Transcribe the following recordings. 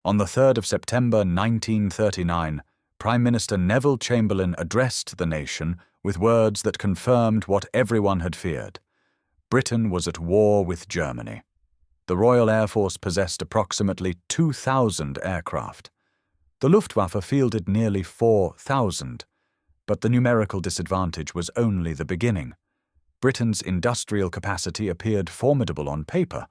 On the 3rd of September 1939, Prime Minister Neville Chamberlain addressed the nation with words that confirmed what everyone had feared. Britain was at war with Germany. The Royal Air Force possessed approximately 2,000 aircraft. The Luftwaffe fielded nearly 4,000, but the numerical disadvantage was only the beginning. Britain's industrial capacity appeared formidable on paper.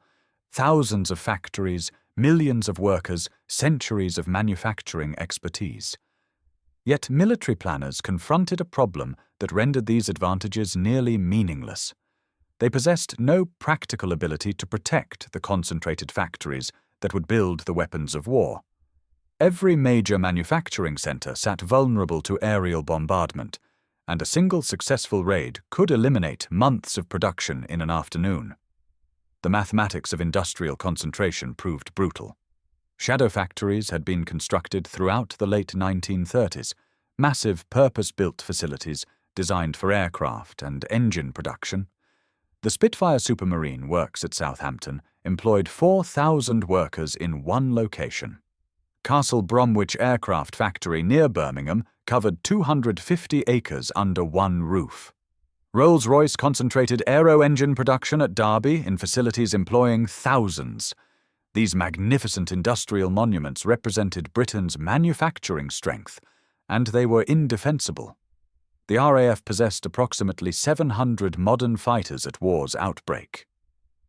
Thousands of factories, millions of workers, centuries of manufacturing expertise. Yet military planners confronted a problem that rendered these advantages nearly meaningless. They possessed no practical ability to protect the concentrated factories that would build the weapons of war. Every major manufacturing center sat vulnerable to aerial bombardment, and a single successful raid could eliminate months of production in an afternoon. The mathematics of industrial concentration proved brutal. Shadow factories had been constructed throughout the late 1930s, massive purpose-built facilities designed for aircraft and engine production. The Spitfire Supermarine Works at Southampton employed 4,000 workers in one location. Castle Bromwich Aircraft Factory near Birmingham covered 250 acres under one roof. Rolls-Royce concentrated aero-engine production at Derby in facilities employing thousands. These magnificent industrial monuments represented Britain's manufacturing strength, and they were indefensible. The RAF possessed approximately 700 modern fighters at war's outbreak.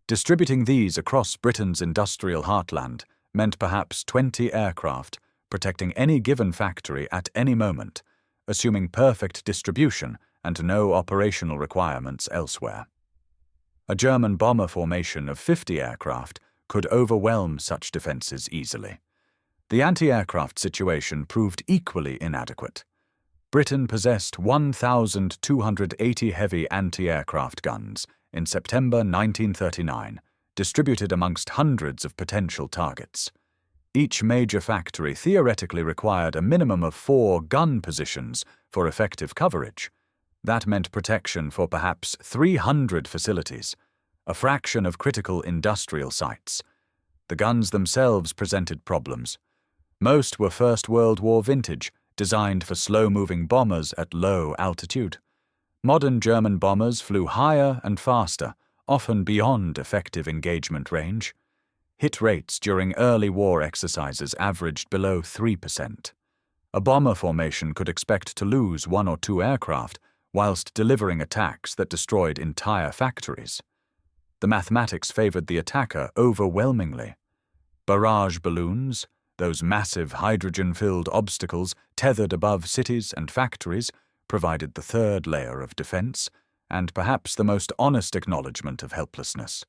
Distributing these across Britain's industrial heartland meant perhaps 20 aircraft, protecting any given factory at any moment, assuming perfect distribution and no operational requirements elsewhere. A German bomber formation of 50 aircraft could overwhelm such defenses easily. The anti-aircraft situation proved equally inadequate. Britain possessed 1,280 heavy anti-aircraft guns in September 1939, distributed amongst hundreds of potential targets. Each major factory theoretically required a minimum of 4 gun positions for effective coverage. That meant protection for perhaps 300 facilities, a fraction of critical industrial sites. The guns themselves presented problems. Most were First World War vintage, designed for slow-moving bombers at low altitude. Modern German bombers flew higher and faster, often beyond effective engagement range. Hit rates during early war exercises averaged below 3%. A bomber formation could expect to lose 1 or 2 aircraft whilst delivering attacks that destroyed entire factories. The mathematics favored the attacker overwhelmingly. Barrage balloons, those massive hydrogen-filled obstacles tethered above cities and factories, provided the third layer of defense, and perhaps the most honest acknowledgement of helplessness.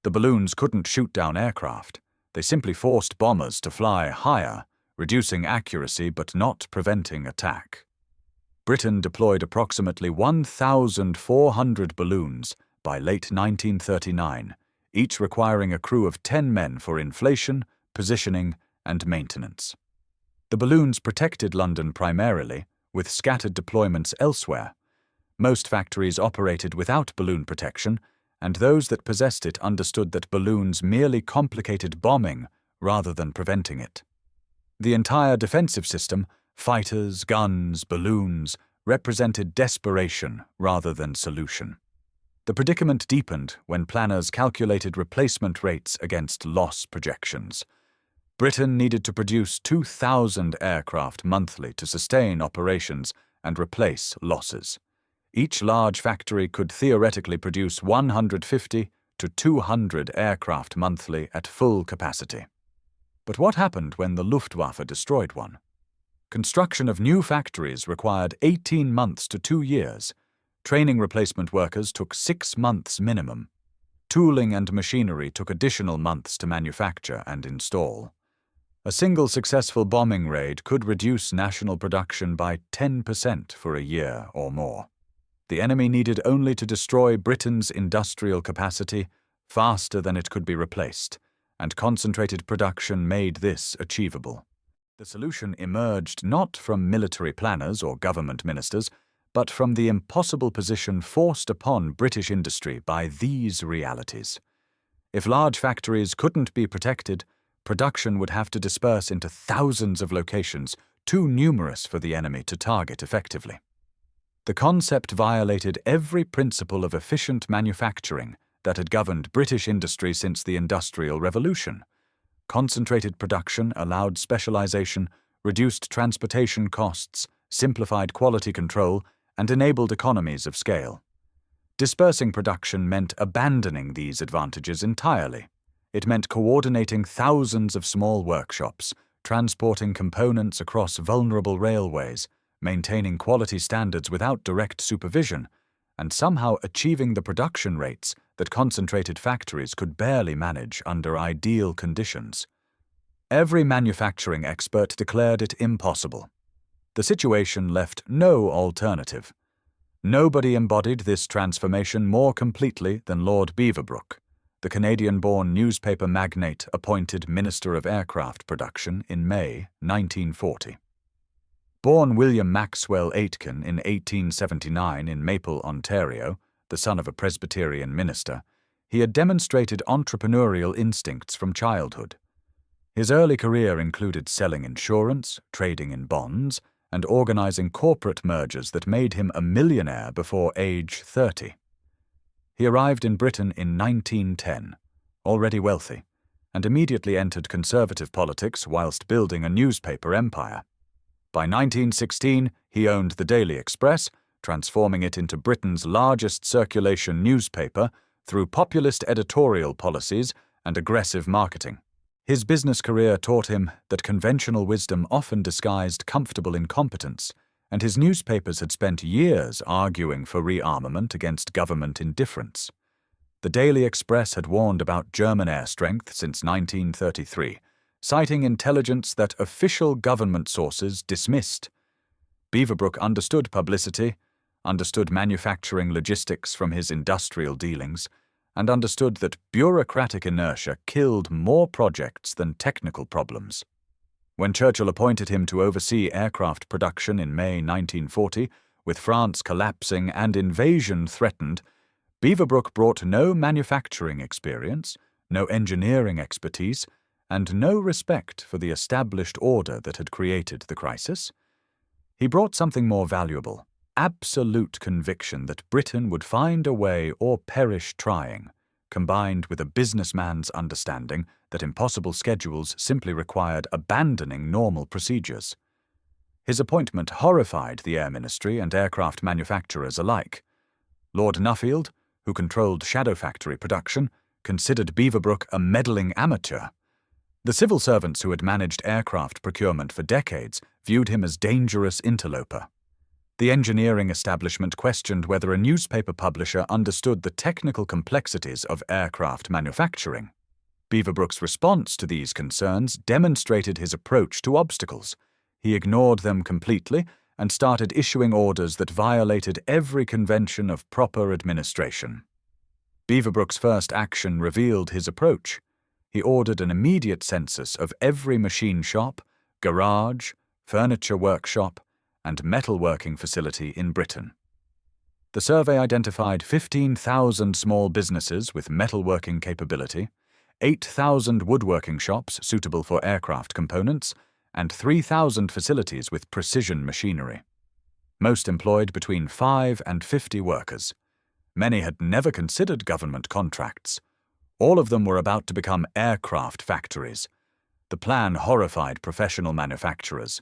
The balloons couldn't shoot down aircraft. They simply forced bombers to fly higher, reducing accuracy but not preventing attack. Britain deployed approximately 1,400 balloons by late 1939, each requiring a crew of 10 men for inflation, positioning, and maintenance. The balloons protected London primarily, with scattered deployments elsewhere. Most factories operated without balloon protection, and those that possessed it understood that balloons merely complicated bombing rather than preventing it. The entire defensive system, fighters, guns, balloons, represented desperation rather than solution. The predicament deepened when planners calculated replacement rates against loss projections. Britain needed to produce 2,000 aircraft monthly to sustain operations and replace losses. Each large factory could theoretically produce 150 to 200 aircraft monthly at full capacity. But what happened when the Luftwaffe destroyed one? Construction of new factories required 18 months to 2 years. Training replacement workers took 6 months minimum. Tooling and machinery took additional months to manufacture and install. A single successful bombing raid could reduce national production by 10% for a year or more. The enemy needed only to destroy Britain's industrial capacity faster than it could be replaced, and concentrated production made this achievable. The solution emerged not from military planners or government ministers, but from the impossible position forced upon British industry by these realities. If large factories couldn't be protected, production would have to disperse into thousands of locations, too numerous for the enemy to target effectively. The concept violated every principle of efficient manufacturing that had governed British industry since the Industrial Revolution. Concentrated production allowed specialization, reduced transportation costs, simplified quality control, and enabled economies of scale. Dispersing production meant abandoning these advantages entirely. It meant coordinating thousands of small workshops, transporting components across vulnerable railways, maintaining quality standards without direct supervision, and somehow achieving the production rates that concentrated factories could barely manage under ideal conditions. Every manufacturing expert declared it impossible. The situation left no alternative. Nobody embodied this transformation more completely than Lord Beaverbrook, the Canadian-born newspaper magnate appointed Minister of Aircraft Production in May 1940. Born William Maxwell Aitken in 1879 in Maple, Ontario, the son of a Presbyterian minister, he had demonstrated entrepreneurial instincts from childhood. His early career included selling insurance, trading in bonds, and organizing corporate mergers that made him a millionaire before age 30. He arrived in Britain in 1910, already wealthy, and immediately entered conservative politics whilst building a newspaper empire. By 1916, he owned the Daily Express, transforming it into Britain's largest circulation newspaper through populist editorial policies and aggressive marketing. His business career taught him that conventional wisdom often disguised comfortable incompetence, and his newspapers had spent years arguing for rearmament against government indifference. The Daily Express had warned about German air strength since 1933, citing intelligence that official government sources dismissed. Beaverbrook understood publicity, understood manufacturing logistics from his industrial dealings, and understood that bureaucratic inertia killed more projects than technical problems. When Churchill appointed him to oversee aircraft production in May 1940, with France collapsing and invasion threatened, Beaverbrook brought no manufacturing experience, no engineering expertise, and no respect for the established order that had created the crisis. He brought something more valuable: absolute conviction that Britain would find a way or perish trying, combined with a businessman's understanding that impossible schedules simply required abandoning normal procedures. His appointment horrified the Air Ministry and aircraft manufacturers alike. Lord Nuffield, who controlled shadow factory production, considered Beaverbrook a meddling amateur. The civil servants who had managed aircraft procurement for decades viewed him as dangerous interloper. The engineering establishment questioned whether a newspaper publisher understood the technical complexities of aircraft manufacturing. Beaverbrook's response to these concerns demonstrated his approach to obstacles. He ignored them completely and started issuing orders that violated every convention of proper administration. Beaverbrook's first action revealed his approach. He ordered an immediate census of every machine shop, garage, furniture workshop, and metalworking facility in Britain. The survey identified 15,000 small businesses with metalworking capability, 8,000 woodworking shops suitable for aircraft components, and 3,000 facilities with precision machinery. Most employed between 5 and 50 workers. Many had never considered government contracts. All of them were about to become aircraft factories. The plan horrified professional manufacturers.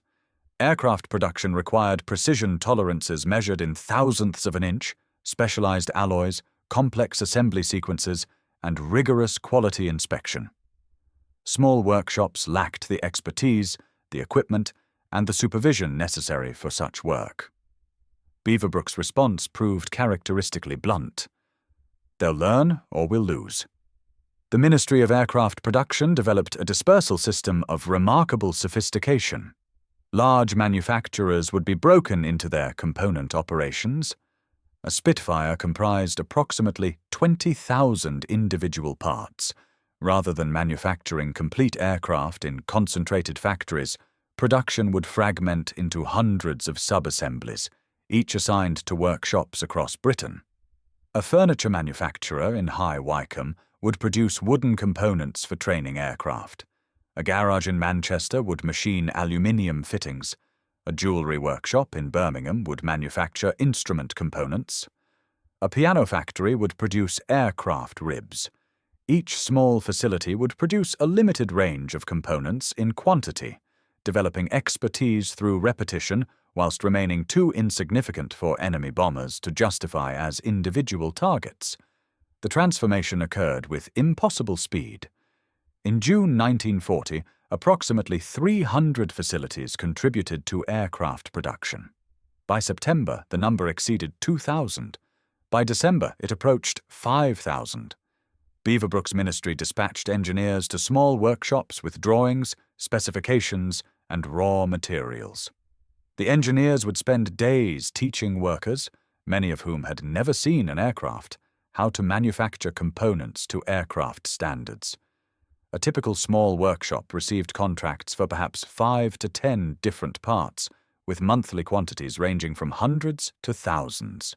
Aircraft production required precision tolerances measured in thousandths of an inch, specialized alloys, complex assembly sequences, and rigorous quality inspection. Small workshops lacked the expertise, the equipment, and the supervision necessary for such work. Beaverbrook's response proved characteristically blunt. They'll learn or we'll lose. The Ministry of Aircraft Production developed a dispersal system of remarkable sophistication. Large manufacturers would be broken into their component operations. A Spitfire comprised approximately 20,000 individual parts. Rather than manufacturing complete aircraft in concentrated factories, production would fragment into hundreds of sub-assemblies, each assigned to workshops across Britain. A furniture manufacturer in High Wycombe would produce wooden components for training aircraft. A garage in Manchester would machine aluminium fittings. A jewellery workshop in Birmingham would manufacture instrument components. A piano factory would produce aircraft ribs. Each small facility would produce a limited range of components in quantity, developing expertise through repetition whilst remaining too insignificant for enemy bombers to justify as individual targets. The transformation occurred with impossible speed. In June 1940, approximately 300 facilities contributed to aircraft production. By September, the number exceeded 2,000. By December, it approached 5,000. Beaverbrook's ministry dispatched engineers to small workshops with drawings, specifications, and raw materials. The engineers would spend days teaching workers, many of whom had never seen an aircraft, how to manufacture components to aircraft standards. A typical small workshop received contracts for perhaps 5 to 10 different parts, with monthly quantities ranging from hundreds to thousands.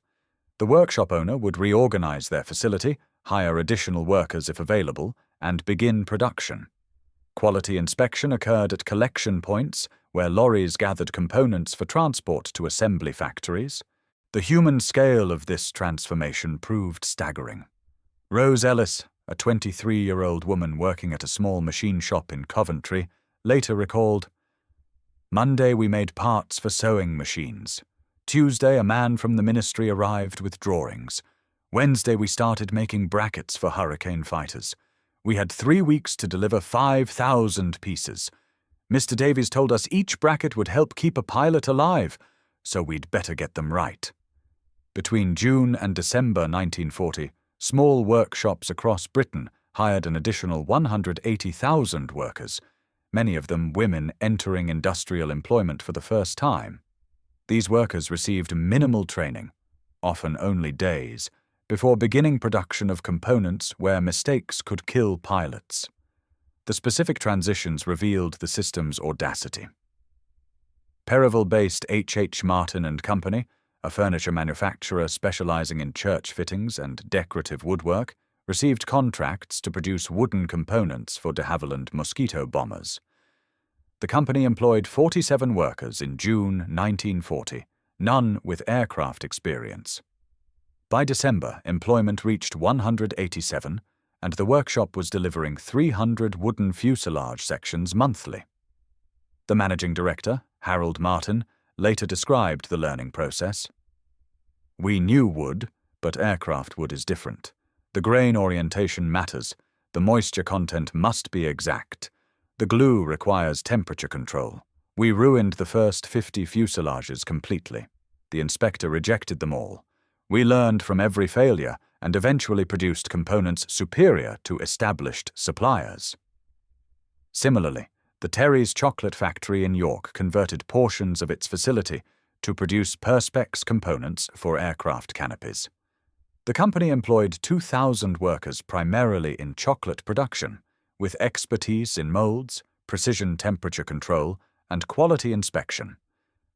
The workshop owner would reorganize their facility, hire additional workers if available, and begin production. Quality inspection occurred at collection points where lorries gathered components for transport to assembly factories. The human scale of this transformation proved staggering. Rose Ellis, a 23-year-old woman working at a small machine shop in Coventry, later recalled, "Monday we made parts for sewing machines. Tuesday a man from the ministry arrived with drawings. Wednesday we started making brackets for hurricane fighters. We had 3 weeks to deliver 5,000 pieces. Mr. Davies told us each bracket would help keep a pilot alive, so we'd better get them right." Between June and December 1940, small workshops across Britain hired an additional 180,000 workers, many of them women entering industrial employment for the first time. These workers received minimal training, often only days, before beginning production of components where mistakes could kill pilots. The specific transitions revealed the system's audacity. Perivale-based H. Martin & Company, a furniture manufacturer specializing in church fittings and decorative woodwork, received contracts to produce wooden components for de Havilland Mosquito bombers. The company employed 47 workers in June 1940, none with aircraft experience. By December, employment reached 187, and the workshop was delivering 300 wooden fuselage sections monthly. The managing director, Harold Martin, later described the learning process. "We knew wood, but aircraft wood is different. The grain orientation matters. The moisture content must be exact. The glue requires temperature control. We ruined the first 50 fuselages completely. The inspector rejected them all. We learned from every failure and eventually produced components superior to established suppliers." Similarly, the Terry's chocolate factory in York converted portions of its facility to produce Perspex components for aircraft canopies. The company employed 2,000 workers primarily in chocolate production, with expertise in molds, precision temperature control, and quality inspection,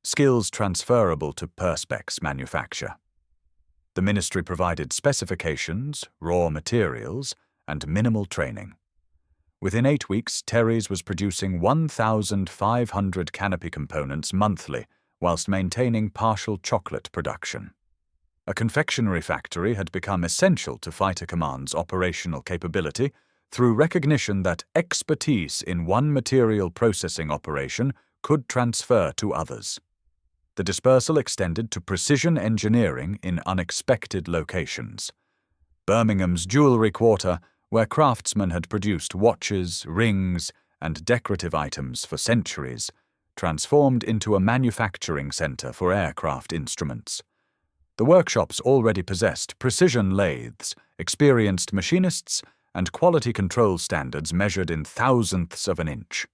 skills transferable to Perspex manufacture. The ministry provided specifications, raw materials, and minimal training. Within 8 weeks, Terry's was producing 1,500 canopy components monthly, whilst maintaining partial chocolate production. A confectionery factory had become essential to Fighter Command's operational capability through recognition that expertise in one material processing operation could transfer to others. The dispersal extended to precision engineering in unexpected locations. Birmingham's jewellery quarter, where craftsmen had produced watches, rings, and decorative items for centuries, transformed into a manufacturing centre for aircraft instruments. The workshops already possessed precision lathes, experienced machinists, and quality control standards measured in thousandths of an inch.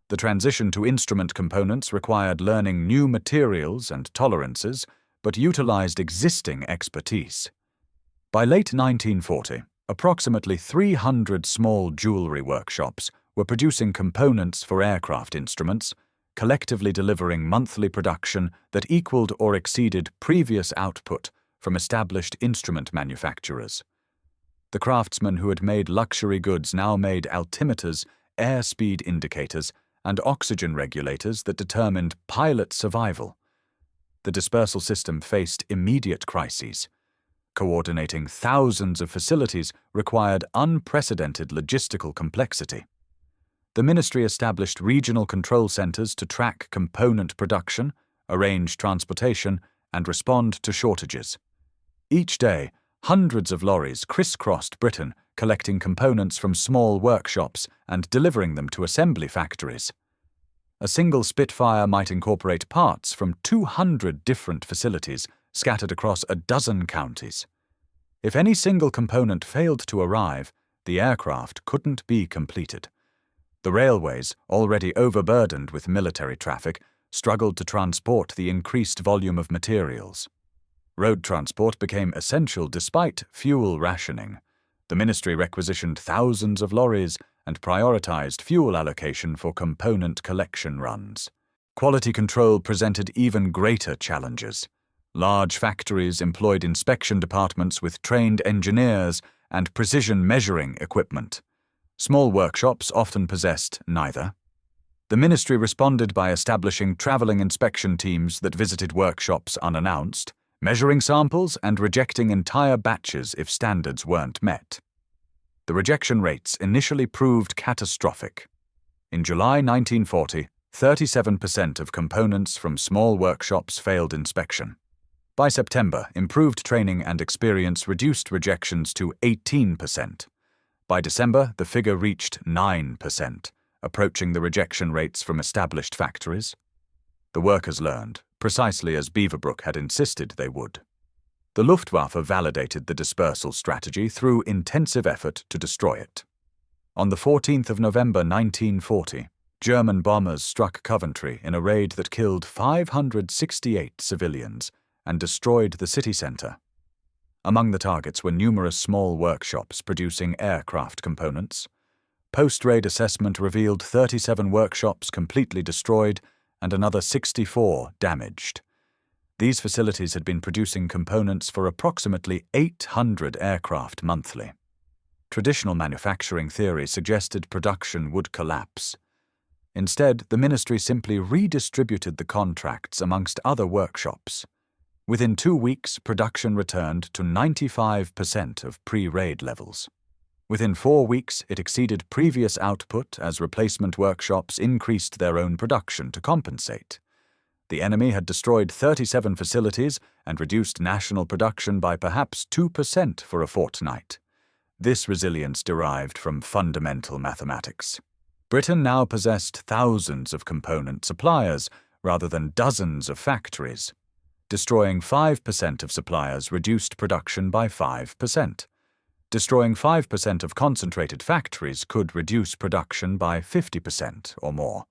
The transition to instrument components required learning new materials and tolerances, but utilized existing expertise. By late 1940, approximately 300 small jewellery workshops were producing components for aircraft instruments, collectively delivering monthly production that equaled or exceeded previous output from established instrument manufacturers. The craftsmen who had made luxury goods now made altimeters, airspeed indicators, and oxygen regulators that determined pilot survival. The dispersal system faced immediate crises. Coordinating thousands of facilities required unprecedented logistical complexity. The ministry established regional control centers to track component production, arrange transportation, and respond to shortages. Each day, hundreds of lorries crisscrossed Britain, collecting components from small workshops and delivering them to assembly factories. A single Spitfire might incorporate parts from 200 different facilities scattered across a dozen counties. If any single component failed to arrive, the aircraft couldn't be completed. The railways, already overburdened with military traffic, struggled to transport the increased volume of materials. Road transport became essential despite fuel rationing. The ministry requisitioned thousands of lorries and prioritized fuel allocation for component collection runs. Quality control presented even greater challenges. Large factories employed inspection departments with trained engineers and precision measuring equipment. Small workshops often possessed neither. The ministry responded by establishing traveling inspection teams that visited workshops unannounced, measuring samples and rejecting entire batches if standards weren't met. The rejection rates initially proved catastrophic. In July 1940, 37% of components from small workshops failed inspection. By September, improved training and experience reduced rejections to 18%. By December, the figure reached 9%, approaching the rejection rates from established factories. The workers learned, precisely as Beaverbrook had insisted they would. The Luftwaffe validated the dispersal strategy through intensive effort to destroy it. On the 14th of November 1940, German bombers struck Coventry in a raid that killed 568 civilians and destroyed the city centre. Among the targets were numerous small workshops producing aircraft components. Post-raid assessment revealed 37 workshops completely destroyed and another 64 damaged. These facilities had been producing components for approximately 800 aircraft monthly. Traditional manufacturing theory suggested production would collapse. Instead, the ministry simply redistributed the contracts amongst other workshops. Within 2 weeks, production returned to 95% of pre-raid levels. Within 4 weeks, it exceeded previous output as replacement workshops increased their own production to compensate. The enemy had destroyed 37 facilities and reduced national production by perhaps 2% for a fortnight. This resilience derived from fundamental mathematics. Britain now possessed thousands of component suppliers rather than dozens of factories. Destroying 5% of suppliers reduced production by 5%. Destroying 5% of concentrated factories could reduce production by 50% or more.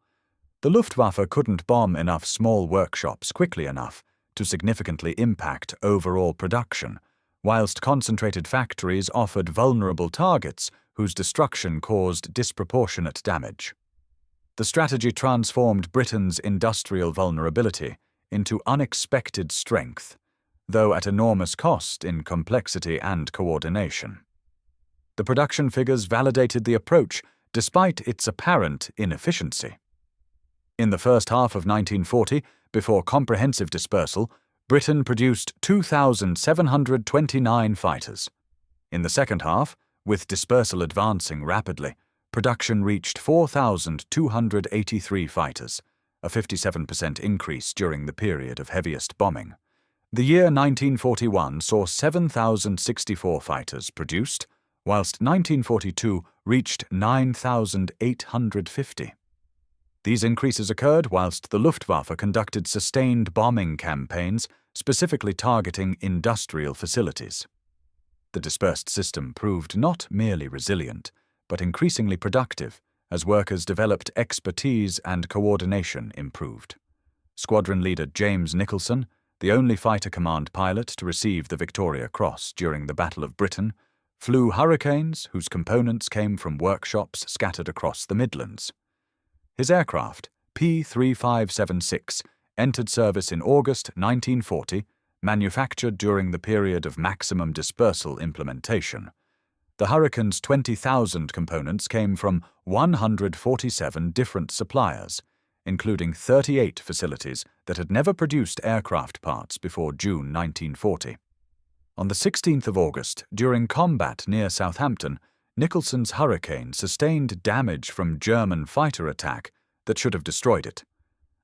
The Luftwaffe couldn't bomb enough small workshops quickly enough to significantly impact overall production, whilst concentrated factories offered vulnerable targets whose destruction caused disproportionate damage. The strategy transformed Britain's industrial vulnerability into unexpected strength, though at enormous cost in complexity and coordination. The production figures validated the approach despite its apparent inefficiency. In the first half of 1940, before comprehensive dispersal, Britain produced 2,729 fighters. In the second half, with dispersal advancing rapidly, production reached 4,283 fighters, a 57% increase during the period of heaviest bombing. The year 1941 saw 7,064 fighters produced, whilst 1942 reached 9,850. These increases occurred whilst the Luftwaffe conducted sustained bombing campaigns specifically targeting industrial facilities. The dispersed system proved not merely resilient, but increasingly productive as workers developed expertise and coordination improved. Squadron leader James Nicholson, the only fighter command pilot to receive the Victoria Cross during the Battle of Britain, flew Hurricanes whose components came from workshops scattered across the Midlands. His aircraft, P-3576, entered service in August 1940, manufactured during the period of maximum dispersal implementation. The Hurricane's 20,000 components came from 147 different suppliers, including 38 facilities that had never produced aircraft parts before June 1940. On the 16th of August, during combat near Southampton, Nicholson's Hurricane sustained damage from German fighter attack that should have destroyed it.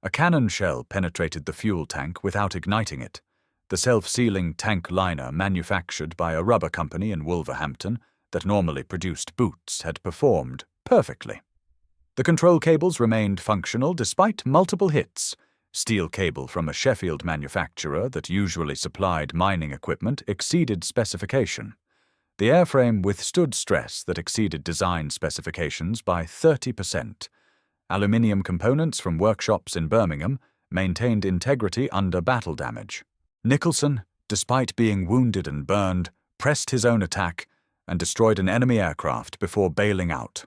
A cannon shell penetrated the fuel tank without igniting it. The self-sealing tank liner manufactured by a rubber company in Wolverhampton that normally produced boots had performed perfectly. The control cables remained functional despite multiple hits. Steel cable from a Sheffield manufacturer that usually supplied mining equipment exceeded specification. The airframe withstood stress that exceeded design specifications by 30%. Aluminium components from workshops in Birmingham maintained integrity under battle damage. Nicholson, despite being wounded and burned, pressed his own attack and destroyed an enemy aircraft before bailing out.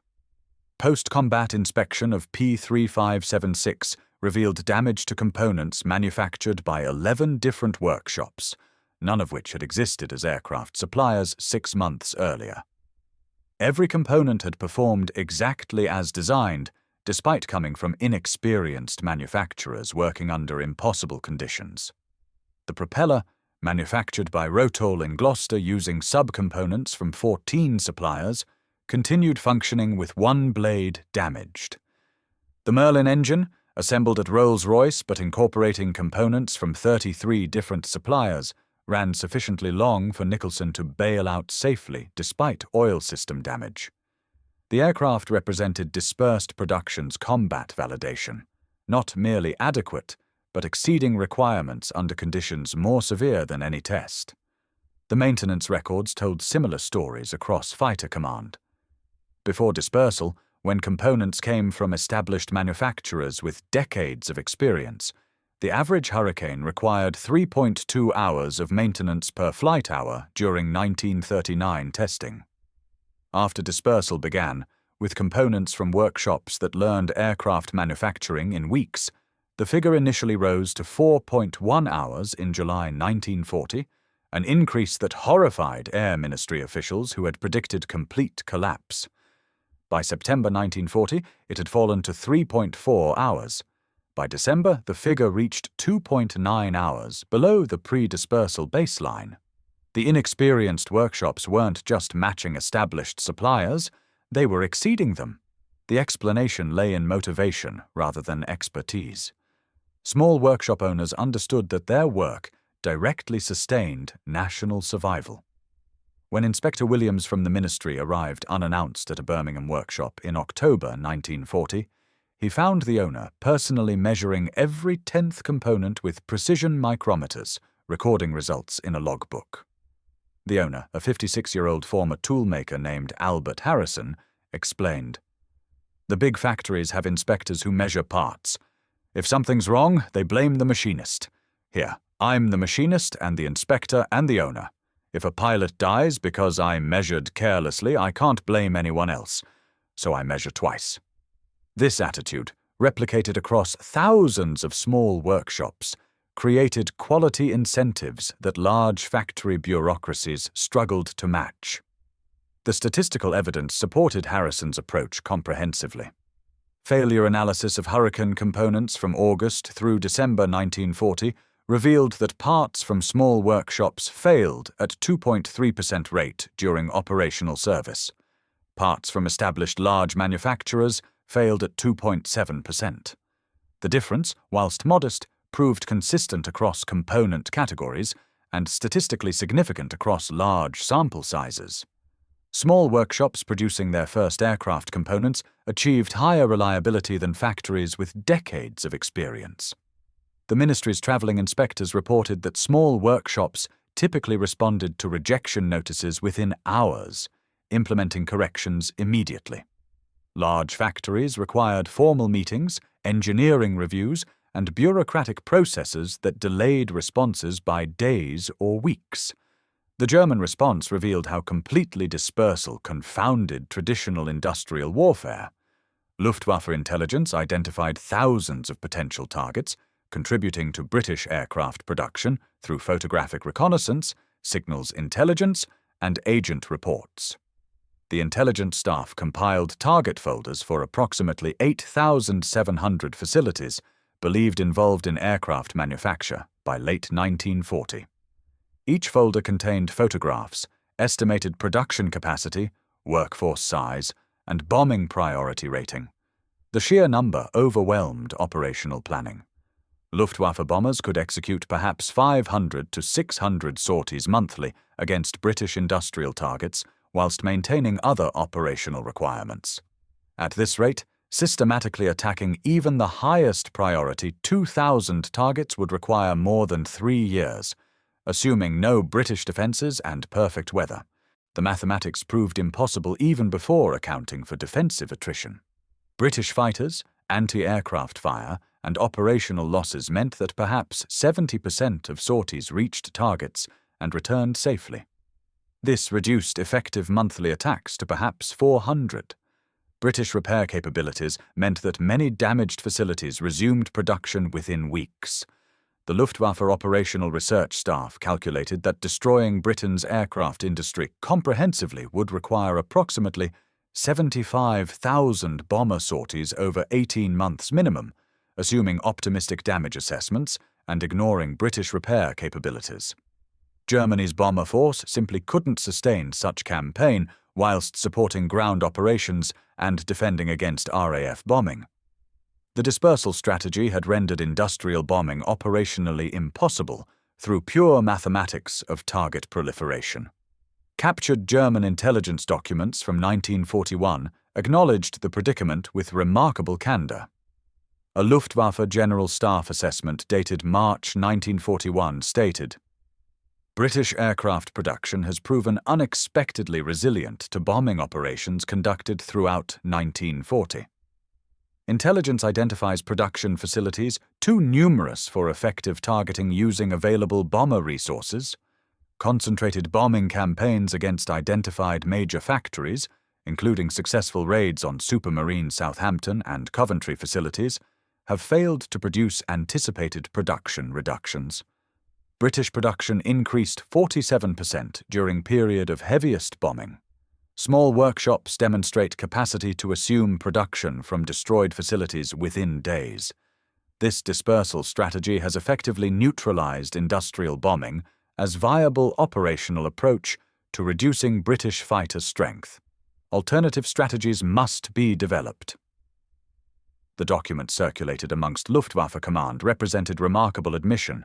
Post-combat inspection of P-3576 revealed damage to components manufactured by 11 different workshops, none of which had existed as aircraft suppliers 6 months earlier. Every component had performed exactly as designed, despite coming from inexperienced manufacturers working under impossible conditions. The propeller, manufactured by Rotol in Gloucester using subcomponents from 14 suppliers, continued functioning with one blade damaged. The Merlin engine, assembled at Rolls-Royce but incorporating components from 33 different suppliers, ran sufficiently long for Nicholson to bail out safely despite oil system damage. The aircraft represented Dispersed Production's combat validation, not merely adequate, but exceeding requirements under conditions more severe than any test. The maintenance records told similar stories across Fighter Command. Before dispersal, when components came from established manufacturers with decades of experience, the average Hurricane required 3.2 hours of maintenance per flight hour during 1939 testing. After dispersal began, with components from workshops that learned aircraft manufacturing in weeks, the figure initially rose to 4.1 hours in July 1940, an increase that horrified Air Ministry officials who had predicted complete collapse. By September 1940, it had fallen to 3.4 hours. By December, the figure reached 2.9 hours, below the pre-dispersal baseline. The inexperienced workshops weren't just matching established suppliers, they were exceeding them. The explanation lay in motivation rather than expertise. Small workshop owners understood that their work directly sustained national survival. When Inspector Williams from the Ministry arrived unannounced at a Birmingham workshop in October 1940, he found the owner personally measuring every 10th component with precision micrometers, recording results in a logbook. The owner, a 56-year-old former toolmaker named Albert Harrison, explained, "The big factories have inspectors who measure parts. If something's wrong, they blame the machinist. Here, I'm the machinist and the inspector and the owner. If a pilot dies because I measured carelessly, I can't blame anyone else, so I measure twice." This attitude, replicated across thousands of small workshops, created quality incentives that large factory bureaucracies struggled to match. The statistical evidence supported Harrison's approach comprehensively. Failure analysis of Hurricane components from August through December 1940 revealed that parts from small workshops failed at 2.3% rate during operational service. Parts from established large manufacturers failed at 2.7%. The difference, whilst modest, proved consistent across component categories and statistically significant across large sample sizes. Small workshops producing their first aircraft components achieved higher reliability than factories with decades of experience. The Ministry's travelling inspectors reported that small workshops typically responded to rejection notices within hours, implementing corrections immediately. Large factories required formal meetings, engineering reviews, and bureaucratic processes that delayed responses by days or weeks. The German response revealed how completely dispersal confounded traditional industrial warfare. Luftwaffe intelligence identified thousands of potential targets, contributing to British aircraft production through photographic reconnaissance, signals intelligence, and agent reports. The intelligence staff compiled target folders for approximately 8,700 facilities believed involved in aircraft manufacture by late 1940. Each folder contained photographs, estimated production capacity, workforce size, and bombing priority rating. The sheer number overwhelmed operational planning. Luftwaffe bombers could execute perhaps 500 to 600 sorties monthly against British industrial targets whilst maintaining other operational requirements. At this rate, systematically attacking even the highest priority 2,000 targets would require more than 3 years, assuming no British defences and perfect weather. The mathematics proved impossible even before accounting for defensive attrition. British fighters, anti-aircraft fire, and operational losses meant that perhaps 70% of sorties reached targets and returned safely. This reduced effective monthly attacks to perhaps 400. British repair capabilities meant that many damaged facilities resumed production within weeks. The Luftwaffe operational research staff calculated that destroying Britain's aircraft industry comprehensively would require approximately 75,000 bomber sorties over 18 months minimum, assuming optimistic damage assessments and ignoring British repair capabilities. Germany's bomber force simply couldn't sustain such campaign whilst supporting ground operations and defending against RAF bombing. The dispersal strategy had rendered industrial bombing operationally impossible through pure mathematics of target proliferation. Captured German intelligence documents from 1941 acknowledged the predicament with remarkable candor. A Luftwaffe General Staff assessment dated March 1941 stated, "British aircraft production has proven unexpectedly resilient to bombing operations conducted throughout 1940. Intelligence identifies production facilities too numerous for effective targeting using available bomber resources. Concentrated bombing campaigns against identified major factories, including successful raids on Supermarine Southampton and Coventry facilities, have failed to produce anticipated production reductions. British production increased 47% during period of heaviest bombing. Small workshops demonstrate capacity to assume production from destroyed facilities within days. This dispersal strategy has effectively neutralized industrial bombing as viable operational approach to reducing British fighter strength. Alternative strategies must be developed." The document circulated amongst Luftwaffe command represented remarkable admission.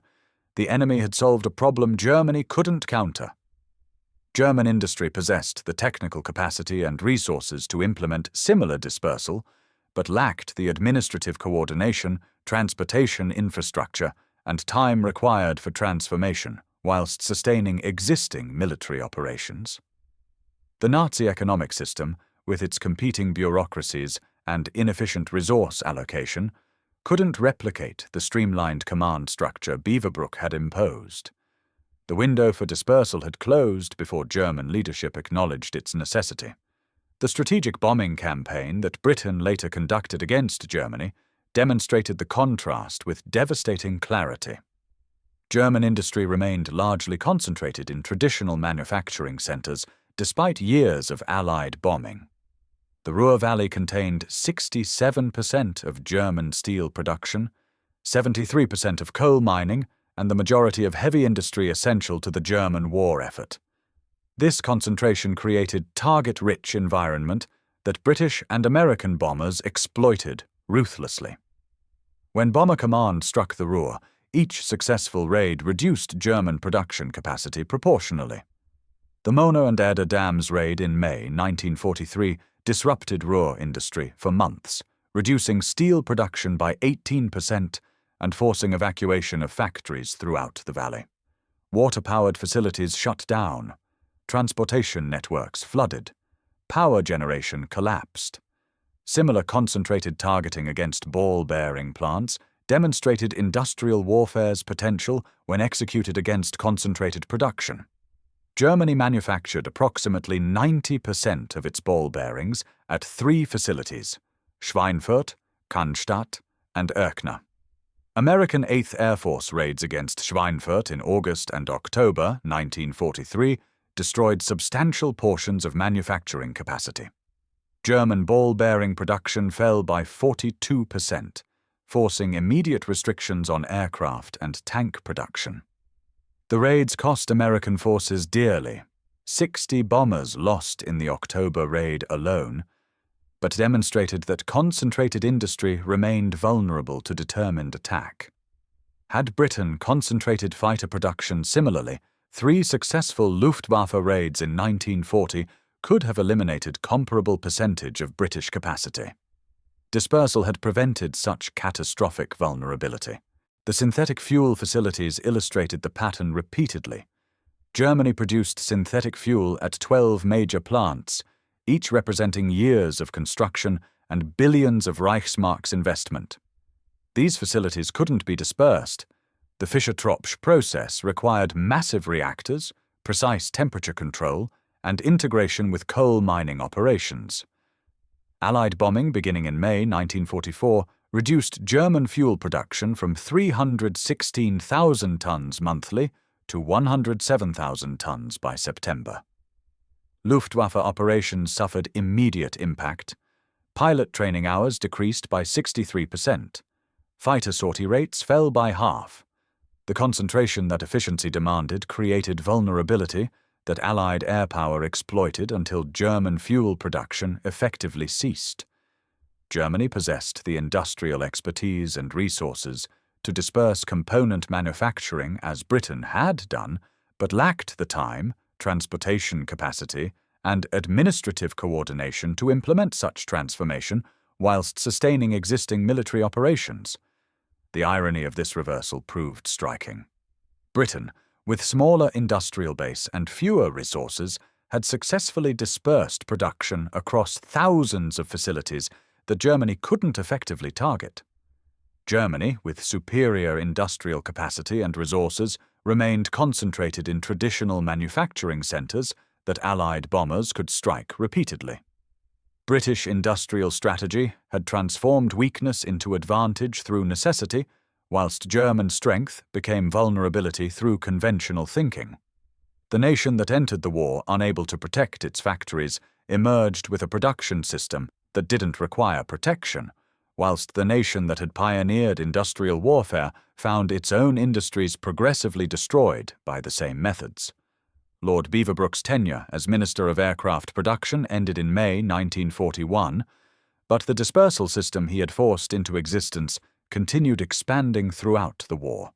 The enemy had solved a problem Germany couldn't counter. German industry possessed the technical capacity and resources to implement similar dispersal, but lacked the administrative coordination, transportation infrastructure, and time required for transformation, whilst sustaining existing military operations. The Nazi economic system, with its competing bureaucracies and inefficient resource allocation, couldn't replicate the streamlined command structure Beaverbrook had imposed. The window for dispersal had closed before German leadership acknowledged its necessity. The strategic bombing campaign that Britain later conducted against Germany demonstrated the contrast with devastating clarity. German industry remained largely concentrated in traditional manufacturing centres despite years of Allied bombing. The Ruhr Valley contained 67% of German steel production, 73% of coal mining, and the majority of heavy industry essential to the German war effort. This concentration created target-rich environment that British and American bombers exploited ruthlessly. When Bomber Command struck the Ruhr, each successful raid reduced German production capacity proportionally. The Mona and Eder Dams raid in May 1943 disrupted Ruhr industry for months, reducing steel production by 18% and forcing evacuation of factories throughout the valley. Water-powered facilities shut down. Transportation networks flooded. Power generation collapsed. Similar concentrated targeting against ball-bearing plants demonstrated industrial warfare's potential when executed against concentrated production. Germany manufactured approximately 90% of its ball bearings at 3 facilities: Schweinfurt, Cannstatt, and Erkner. American 8th Air Force raids against Schweinfurt in August and October 1943 destroyed substantial portions of manufacturing capacity. German ball bearing production fell by 42%, forcing immediate restrictions on aircraft and tank production. The raids cost American forces dearly. 60 bombers lost in the October raid alone, but demonstrated that concentrated industry remained vulnerable to determined attack. Had Britain concentrated fighter production similarly, 3 successful Luftwaffe raids in 1940 could have eliminated comparable percentage of British capacity. Dispersal had prevented such catastrophic vulnerability. The synthetic fuel facilities illustrated the pattern repeatedly. Germany produced synthetic fuel at 12 major plants, each representing years of construction and billions of Reichsmarks investment. These facilities couldn't be dispersed. The Fischer-Tropsch process required massive reactors, precise temperature control, and integration with coal mining operations. Allied bombing beginning in May 1944 reduced German fuel production from 316,000 tons monthly to 107,000 tons by September. Luftwaffe operations suffered immediate impact. Pilot training hours decreased by 63%. Fighter sortie rates fell by half. The concentration that efficiency demanded created vulnerability that Allied air power exploited until German fuel production effectively ceased. Germany possessed the industrial expertise and resources to disperse component manufacturing as Britain had done, but lacked the time, transportation capacity, and administrative coordination to implement such transformation whilst sustaining existing military operations. The irony of this reversal proved striking. Britain, with smaller industrial base and fewer resources, had successfully dispersed production across thousands of facilities that Germany couldn't effectively target. Germany, with superior industrial capacity and resources, remained concentrated in traditional manufacturing centres that Allied bombers could strike repeatedly. British industrial strategy had transformed weakness into advantage through necessity, whilst German strength became vulnerability through conventional thinking. The nation that entered the war unable to protect its factories emerged with a production system that didn't require protection, whilst the nation that had pioneered industrial warfare found its own industries progressively destroyed by the same methods. Lord Beaverbrook's tenure as Minister of Aircraft Production ended in May 1941, but the dispersal system he had forced into existence continued expanding throughout the war.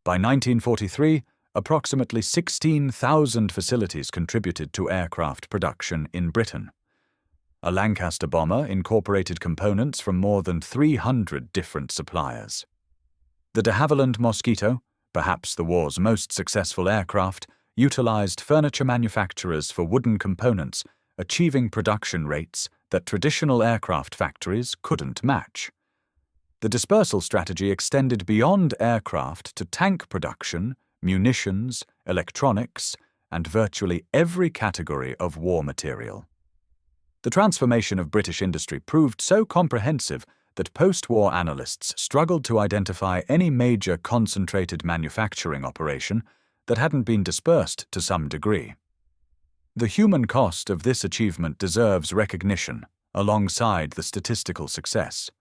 By 1943, approximately 16,000 facilities contributed to aircraft production in Britain. A Lancaster bomber incorporated components from more than 300 different suppliers. The de Havilland Mosquito, perhaps the war's most successful aircraft, utilized furniture manufacturers for wooden components, achieving production rates that traditional aircraft factories couldn't match. The dispersal strategy extended beyond aircraft to tank production, munitions, electronics, and virtually every category of war material. The transformation of British industry proved so comprehensive that post-war analysts struggled to identify any major concentrated manufacturing operation that hadn't been dispersed to some degree. The human cost of this achievement deserves recognition, alongside the statistical success.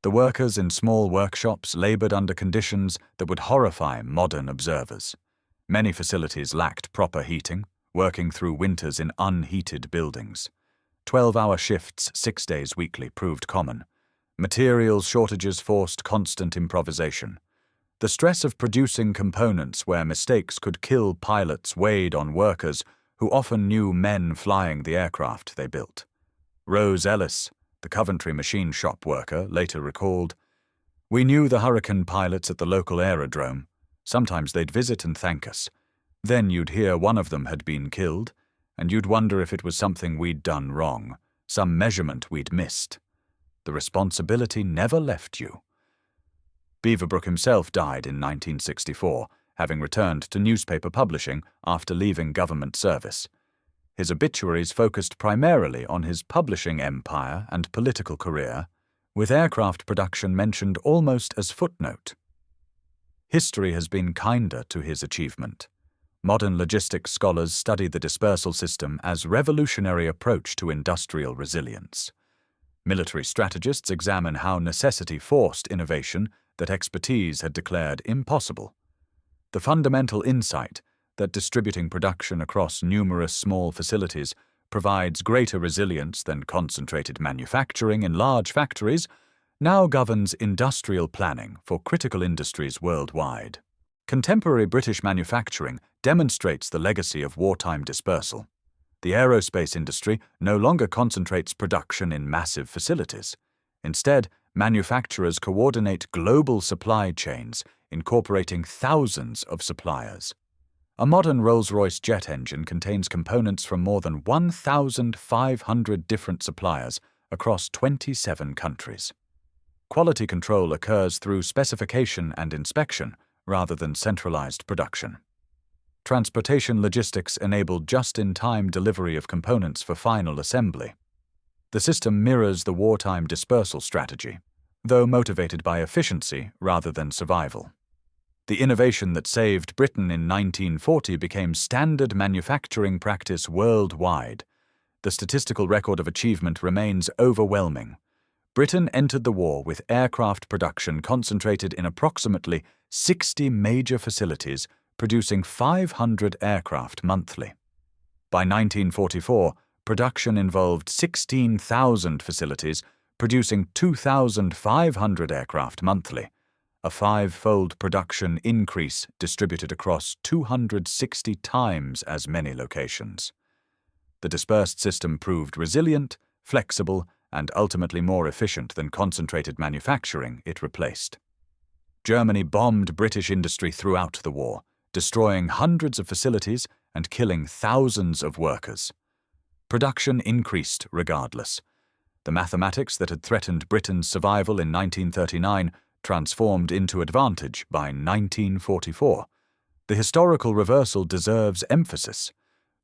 The workers in small workshops labored under conditions that would horrify modern observers. Many facilities lacked proper heating, working through winters in unheated buildings. 12-hour shifts 6 days weekly proved common. Materials shortages forced constant improvisation. The stress of producing components where mistakes could kill pilots weighed on workers who often knew men flying the aircraft they built. Rose Ellis, the Coventry machine shop worker, later recalled, "We knew the Hurricane pilots at the local aerodrome. Sometimes they'd visit and thank us. Then you'd hear one of them had been killed, and you'd wonder if it was something we'd done wrong, some measurement we'd missed. The responsibility never left you." Beaverbrook himself died in 1964, having returned to newspaper publishing after leaving government service. His obituaries focused primarily on his publishing empire and political career, with aircraft production mentioned almost as footnote. History has been kinder to his achievement. Modern logistics scholars study the dispersal system as a revolutionary approach to industrial resilience. Military strategists examine how necessity forced innovation that expertise had declared impossible. The fundamental insight that distributing production across numerous small facilities provides greater resilience than concentrated manufacturing in large factories now governs industrial planning for critical industries worldwide. Contemporary British manufacturing demonstrates the legacy of wartime dispersal. The aerospace industry no longer concentrates production in massive facilities. Instead, manufacturers coordinate global supply chains, incorporating thousands of suppliers. A modern Rolls-Royce jet engine contains components from more than 1,500 different suppliers across 27 countries. Quality control occurs through specification and inspection rather than centralized production. Transportation logistics enabled just-in-time delivery of components for final assembly. The system mirrors the wartime dispersal strategy, though motivated by efficiency rather than survival. The innovation that saved Britain in 1940 became standard manufacturing practice worldwide. The statistical record of achievement remains overwhelming. Britain entered the war with aircraft production concentrated in approximately 60 major facilities, producing 500 aircraft monthly. By 1944, production involved 16,000 facilities, producing 2,500 aircraft monthly, a five-fold production increase distributed across 260 times as many locations. The dispersed system proved resilient, flexible, and ultimately more efficient than concentrated manufacturing it replaced. Germany bombed British industry throughout the war, destroying hundreds of facilities and killing thousands of workers. Production increased regardless. The mathematics that had threatened Britain's survival in 1939 transformed into advantage by 1944. The historical reversal deserves emphasis.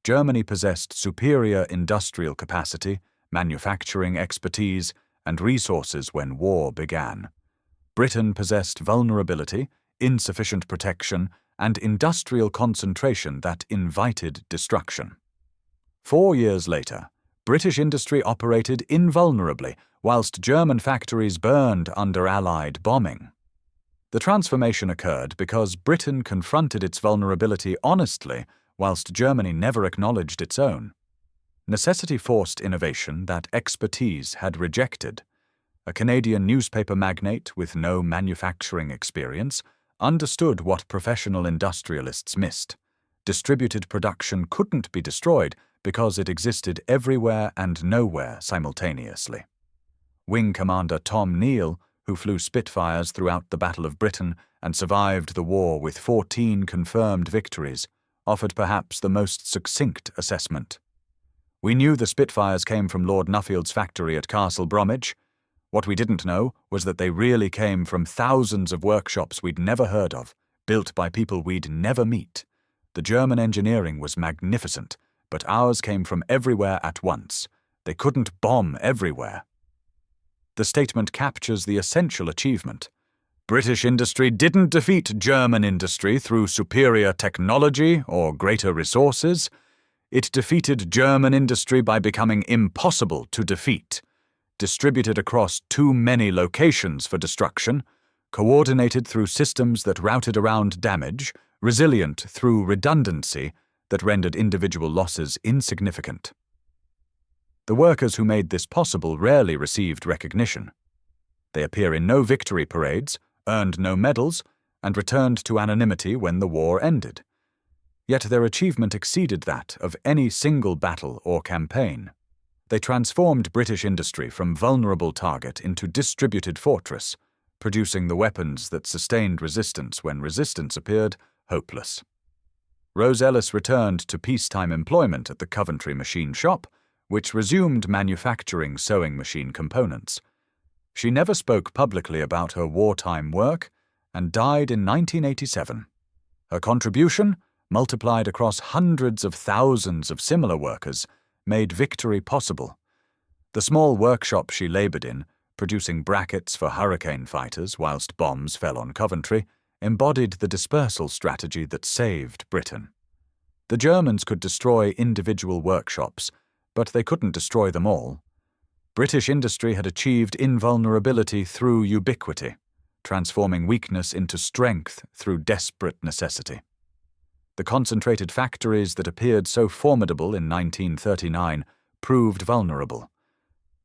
Germany possessed superior industrial capacity, manufacturing expertise, and resources when war began. Britain possessed vulnerability, insufficient protection, and industrial concentration that invited destruction. 4 years later, British industry operated invulnerably, whilst German factories burned under Allied bombing. The transformation occurred because Britain confronted its vulnerability honestly, whilst Germany never acknowledged its own. Necessity forced innovation that expertise had rejected. A Canadian newspaper magnate with no manufacturing experience understood what professional industrialists missed. Distributed production couldn't be destroyed because it existed everywhere and nowhere simultaneously. Wing Commander Tom Neal, who flew Spitfires throughout the Battle of Britain and survived the war with 14 confirmed victories, offered perhaps the most succinct assessment. "We knew the Spitfires came from Lord Nuffield's factory at Castle Bromwich. What we didn't know was that they really came from thousands of workshops we'd never heard of, built by people we'd never meet. The German engineering was magnificent, but ours came from everywhere at once. They couldn't bomb everywhere." The statement captures the essential achievement. British industry didn't defeat German industry through superior technology or greater resources. It defeated German industry by becoming impossible to defeat. Distributed across too many locations for destruction, coordinated through systems that routed around damage, resilient through redundancy that rendered individual losses insignificant. The workers who made this possible rarely received recognition. They appear in no victory parades, earned no medals, and returned to anonymity when the war ended. Yet their achievement exceeded that of any single battle or campaign. They transformed British industry from vulnerable target into distributed fortress, producing the weapons that sustained resistance when resistance appeared hopeless. Rose Ellis returned to peacetime employment at the Coventry machine shop, which resumed manufacturing sewing machine components. She never spoke publicly about her wartime work and died in 1987. Her contribution, multiplied across hundreds of thousands of similar workers, made victory possible. The small workshop she laboured in, producing brackets for hurricane fighters whilst bombs fell on Coventry, embodied the dispersal strategy that saved Britain. The Germans could destroy individual workshops, but they couldn't destroy them all. British industry had achieved invulnerability through ubiquity, transforming weakness into strength through desperate necessity. The concentrated factories that appeared so formidable in 1939 proved vulnerable.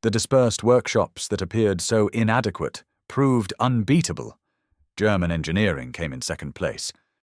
The dispersed workshops that appeared so inadequate proved unbeatable. German engineering came in second place,